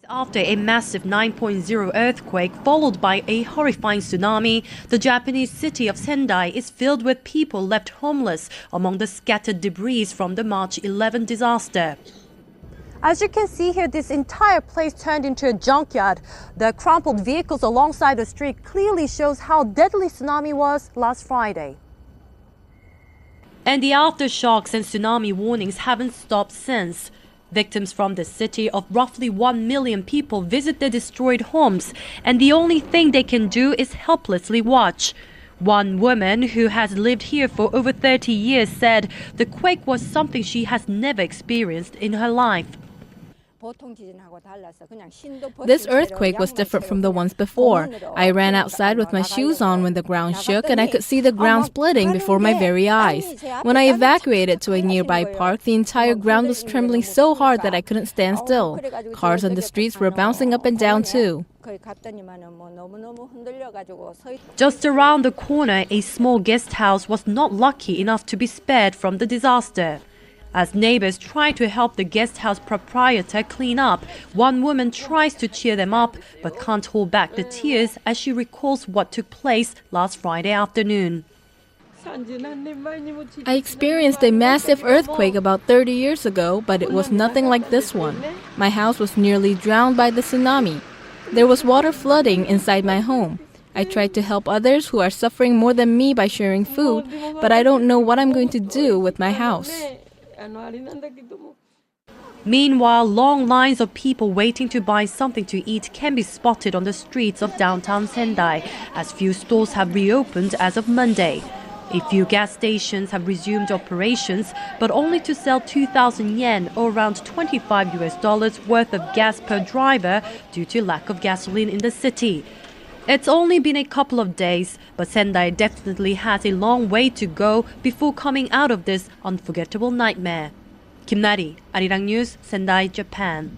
After a massive 9.0 earthquake followed by a horrifying tsunami, the Japanese city of Sendai is filled with people left homeless among the scattered debris from the March 11 disaster. As you can see here, this entire place turned into a junkyard. The crumpled vehicles alongside the street clearly shows how deadly tsunami was last Friday. And the aftershocks and tsunami warnings haven't stopped since. Victims from the city of roughly 1 million people visit their destroyed homes, and the only thing they can do is helplessly watch. One woman who has lived here for over 30 years said the quake was something she has never experienced in her life. This earthquake was different from the ones before. I ran outside with my shoes on when the ground shook, and I could see the ground splitting before my very eyes. When I evacuated to a nearby park, the entire ground was trembling so hard that I couldn't stand still. Cars on the streets were bouncing up and down too. Just around the corner, a small guest house was not lucky enough to be spared from the disaster. As neighbors try to help the guest house proprietor clean up, one woman tries to cheer them up but can't hold back the tears as she recalls what took place last Friday afternoon. I experienced a massive earthquake about 30 years ago, but it was nothing like this one. My house was nearly drowned by the tsunami. There was water flooding inside my home. I tried to help others who are suffering more than me by sharing food, but I don't know what I'm going to do with my house. Meanwhile, long lines of people waiting to buy something to eat can be spotted on the streets of downtown Sendai, as few stores have reopened as of Monday. A few gas stations have resumed operations, but only to sell 2,000 yen or around $25 worth of gas per driver due to lack of gasoline in the city. It's only been a couple of days, but Sendai definitely has a long way to go before coming out of this unforgettable nightmare. Kim Nari, Arirang News, Sendai, Japan.